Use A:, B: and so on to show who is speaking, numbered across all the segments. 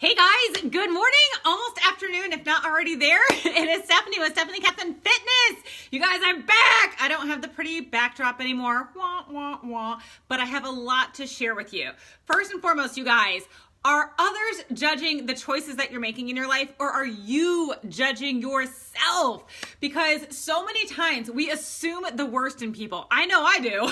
A: Hey guys, good morning, almost afternoon, if not already there. It is Stephanie with Stephanie Captain Fitness. You guys, I'm back. I don't have the pretty backdrop anymore, wah, wah, wah, but I have a lot to share with you. First and foremost, you guys, are others judging the choices that you're making in your life, or are you judging yourself? Because so many times we assume the worst in people. I know I do.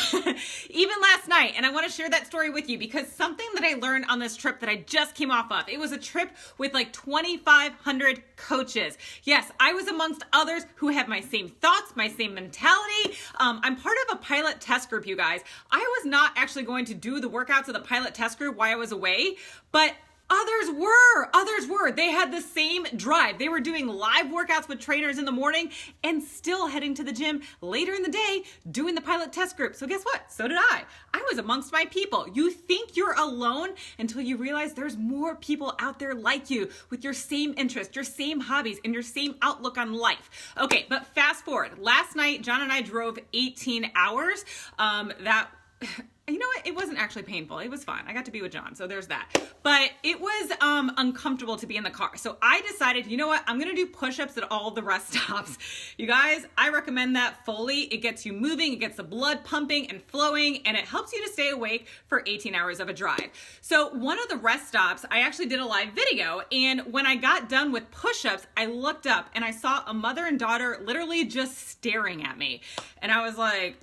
A: Even last night, and I want to share that story with you because something that I learned on this trip that I just came off of. It was a trip with like 2,500 coaches. Yes, I was amongst others who have my same thoughts, my same mentality. I'm part of a pilot test group, you guys. I was not actually going to do the workouts of the pilot test group while I was away, but others were. They had the same drive. They were doing live workouts with trainers in the morning and still heading to the gym later in the day doing the pilot test group. So guess what? So did I. I was amongst my people. You think you're alone until you realize there's more people out there like you with your same interests, your same hobbies, and your same outlook on life. Okay, but fast forward. Last night, John and I drove 18 hours. You know what? It wasn't actually painful. It was fun. I got to be with John, so there's that. But it was uncomfortable to be in the car. So I decided, you know what? I'm going to do push-ups at all the rest stops. You guys, I recommend that fully. It gets you moving, it gets the blood pumping and flowing, and it helps you to stay awake for 18 hours of a drive. So one of the rest stops, I actually did a live video, and when I got done with push-ups, I looked up and I saw a mother and daughter literally just staring at me. And I was like,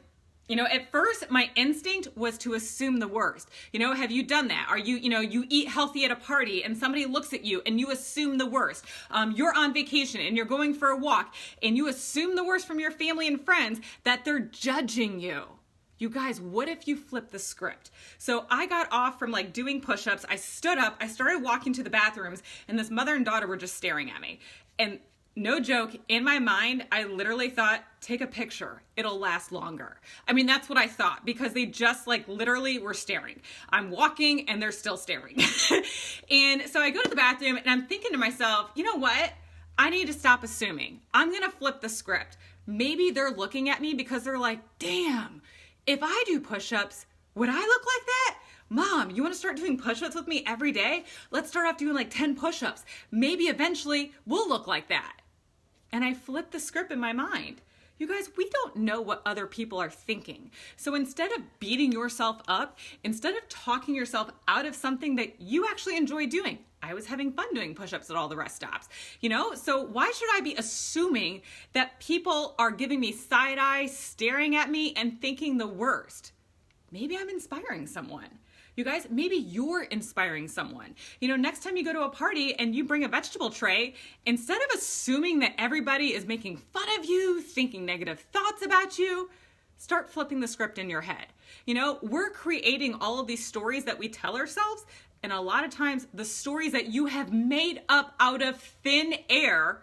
A: at first my instinct was to assume the worst. Have you done that? Are you eat healthy at a party and somebody looks at you and you assume the worst. You're on vacation and you're going for a walk and you assume the worst from your family and friends that they're judging you. You guys, what if you flip the script? So I got off from doing push-ups. I stood up, I started walking to the bathrooms, and this mother and daughter were just staring at me. And no joke, in my mind, I literally thought, take a picture. It'll last longer. I mean, that's what I thought because they just literally were staring. I'm walking and they're still staring. And so I go to the bathroom and I'm thinking to myself, you know what? I need to stop assuming. I'm going to flip the script. Maybe they're looking at me because they're like, damn, if I do push-ups, would I look like that? Mom, you want to start doing push-ups with me every day? Let's start off doing 10 push-ups. Maybe eventually we'll look like that. And I flipped the script in my mind. You guys, we don't know what other people are thinking. So instead of beating yourself up, instead of talking yourself out of something that you actually enjoy doing, I was having fun doing push-ups at all the rest stops, So why should I be assuming that people are giving me side eye, staring at me and thinking the worst? Maybe I'm inspiring someone. You guys, maybe you're inspiring someone. Next time you go to a party and you bring a vegetable tray, instead of assuming that everybody is making fun of you, thinking negative thoughts about you, start flipping the script in your head. We're creating all of these stories that we tell ourselves, and a lot of times the stories that you have made up out of thin air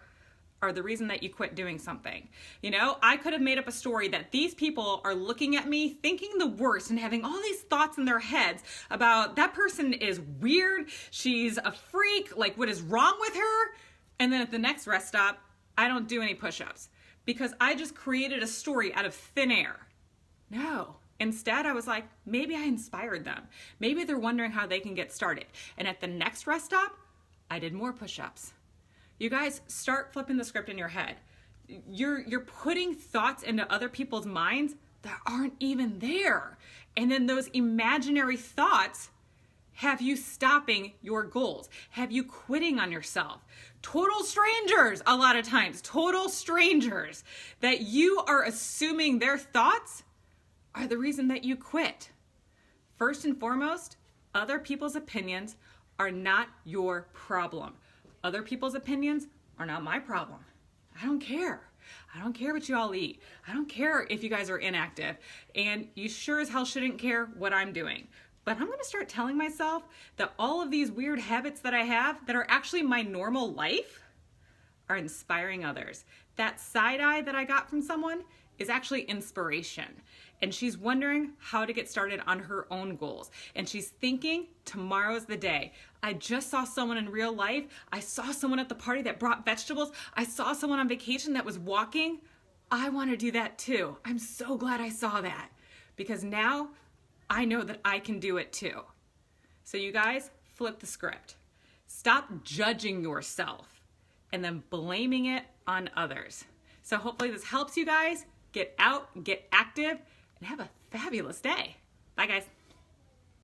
A: are the reason that you quit doing something. I could have made up a story that these people are looking at me thinking the worst and having all these thoughts in their heads about that person is weird, she's a freak, what is wrong with her? And then at the next rest stop, I don't do any push-ups because I just created a story out of thin air. No. Instead, I was like, maybe I inspired them. Maybe they're wondering how they can get started. And at the next rest stop, I did more push-ups. You guys, start flipping the script in your head. You're putting thoughts into other people's minds that aren't even there. And then those imaginary thoughts have you stopping your goals, have you quitting on yourself. Total strangers, a lot of times, total strangers that you are assuming their thoughts are the reason that you quit. First and foremost, other people's opinions are not your problem. Other people's opinions are not my problem. I don't care. I don't care what you all eat. I don't care if you guys are inactive. And you sure as hell shouldn't care what I'm doing. But I'm going to start telling myself that all of these weird habits that I have that are actually my normal life are inspiring others. That side eye that I got from someone is actually inspiration. And she's wondering how to get started on her own goals. And she's thinking, tomorrow's the day. I just saw someone in real life. I saw someone at the party that brought vegetables. I saw someone on vacation that was walking. I want to do that too. I'm so glad I saw that because now I know that I can do it too. So you guys, flip the script. Stop judging yourself and then blaming it on others. So hopefully this helps you guys. Get out, get active, and have a fabulous day. Bye, guys.